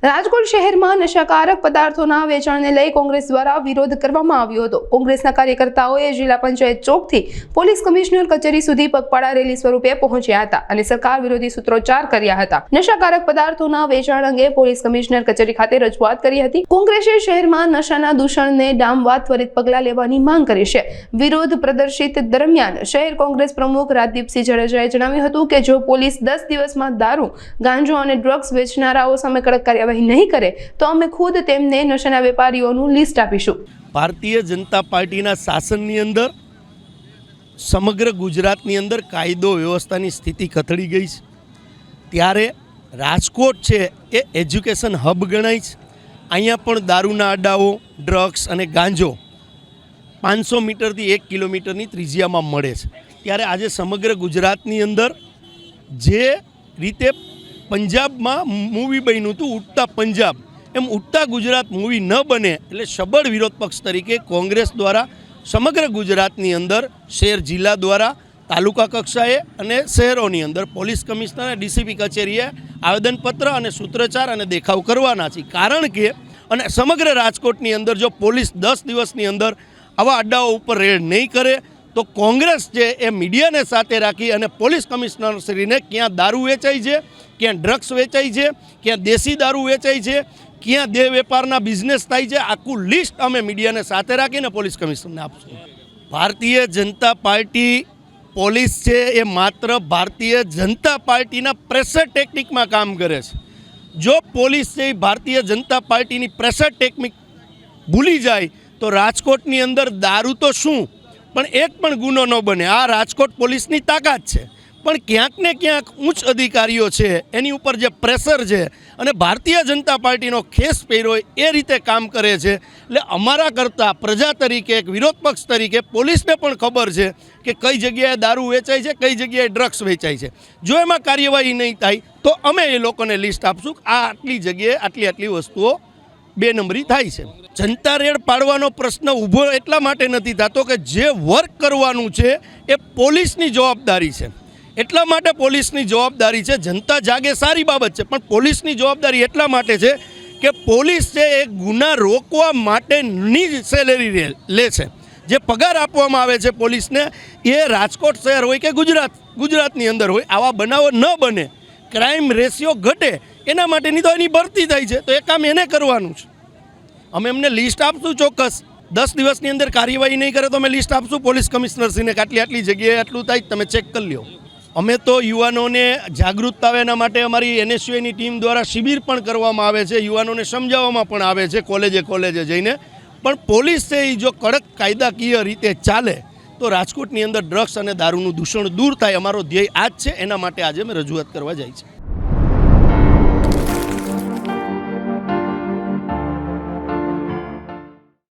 રાજકોટ શહેરમાં નશાકારક પદાર્થોના વેચાણને લઈ કોંગ્રેસ દ્વારા વિરોધ કરવામાં આવ્યો હતો। કોંગ્રેસના કાર્યકર્તાઓએ જિલ્લા પંચાયત ચોકથી પોલીસ કમિશનર કચેરી સુધી પગપાળા રેલી સ્વરૂપે પહોંચ્યા હતા અને સરકાર વિરોધી સૂત્રોચ્ચાર કર્યા હતા। નશાકારક પદાર્થોના વેચાણ અંગે પોલીસ કમિશનર કચેરી ખાતે રજૂઆત કરી હતી। કોંગ્રેસે શહેરમાં નશાના દૂષણને ડામવા ત્વરિત પગલાં લેવાની માંગ કરી છે। વિરોધ પ્રદર્શિત દરમિયાન શહેર કોંગ્રેસ પ્રમુખ રાજદીપસિંહ જાડેજાએ જણાવ્યું હતું કે જો પોલીસ 10 દિવસમાં દારૂ, ગાંજો અને ડ્રગ્સ વેચનારાઓ સામે કડક કાર્યવાહી नहीं करे तो अमे खुद तेमने नशाना वेपारीओनुं लिस्ट आपीशुं। भारतीय जनता पार्टीना शासननी अंदर समग्र गुजरातनी अंदर कायदो व्यवस्थानी स्थिति कथड़ी गई छे, त्यारे राजकोट छे ए एज्युकेशन हब गणाय छे। अहींया पण दारूना अड्डाओ, ड्रग्स अने गांजो 500 मीटरथी 1 किलोमीटरनी त्रिज्यामां मळे छे। त्यारे आजे समग्र गुजरातनी अंदर जे रीते पंजाब में मूवी बन्यु हतुं उठता पंजाब, एम उठता गुजरात मूवी न बने एटले सबळ विरोध पक्ष तरीके कांग्रेस द्वारा समग्र गुजरातनी अंदर शहर जिला द्वारा तालुका कक्षाए अने शहरोनी अंदर पोलीस कमिश्नर डीसीपी कचेरीए आवेदनपत्र अने सूत्रचार अने देखाव करवाना छे। कारण के अने समग्र राजकोटनी अंदर जो पोलीस 10 दिवसनी अंदर आवा अड्डाओ पर रेड नहीं करे तो कांग्रेस जे ए मीडिया ने साथे राखी अने पोलीस कमिश्नर श्रीने क्या दारू वेचाय छे, क्या ड्रग्स वेचाय छे, क्या देशी दारू वेचाय छे, क्या देह वेपारना बिजनेस थाय छे, आखू लिस्ट अमे मीडिया ने साथे राखीने पोलीस कमिश्नर ने आपशुं। भारतीय जनता पार्टी पोलीस छे ए मात्र भारतीय जनता पार्टीना प्रेशर टेक्निक में काम करे छे। जो पोलीस छे भारतीय जनता पार्टीनी प्रेशर टेक्निक भूली जाए तो राजकोटनी अंदर दारू तो शुं पण एक पण गुनो न बने। आ राजकोट पोलीसनी ताकत छे, पण क्यांक ने क्यांक उच्च अधिकारीओ छे एनी उपर जे प्रेशर छे अने भारतीय जनता पार्टीनो खेस पेरो ए रीते काम करे छे। एटले अमारा करता प्रजा तरीके एक विरोध पक्ष तरीके पोलीसने पण खबर छे कि कई जग्याए दारू वेचाय छे, कई जग्याए ड्रग्स वेचाय छे। जो एमां कार्यवाही नहीं थाय तो अमे ए लोकोने लिस्ट आपशुं। आ आटली जग्याए आटली आटली वस्तुओ 2 नंबरी थाय छे। जनता रेड पाडवानो प्रश्न ऊभो एटला माटे नथी थतो के जे वर्क करवानुं छे ए पोलीसनी जवाबदारी छे, एटला माटे पोलीसनी जवाबदारी छे। जनता जागे सारी बाबत छे, पण पोलीसनी जवाबदारी एटला माटे छे के पोलीस छे ए गुना रोकवा माटेनी सेलेरी ले छे। जे पगार आपवामां आवे छे पोलीसने ए राजकोट शहर होय के गुजरातनी अंदर होय आवा बनावो न बने, क्राइम रेशियो घटे एना माटेनी तो एनी भरती थाय छे। तो ए काम एने करवानुं छे। अमे एमने लिस्ट आपशुं चोक्कस। 10 दिवसनी अंदर कार्यवाही नहीं करे तो अमे लिस्ट आपशुं पोलीस कमिश्नरश्रीने के आटली जग्याए आटलुं थाय तमे चेक कर ल्यो। अमे तो युवानोने जागृत थावे एना माटे अमारी एनएसयूआईनी टीम द्वारा शिबिर पण करवामां आवे छे, युवानोने समजाववामां पण आवे छे कॉलेजे जईने। पण पोलीस छे जो कड़क कायदाकीय रीते चाले तो राजकोटनी अंदर ड्रग्स अने दारूनुं दूषण दूर थाय। अमारो ध्येय आज छे, एना माटे आज अमे रजूआत करवा जाई छे।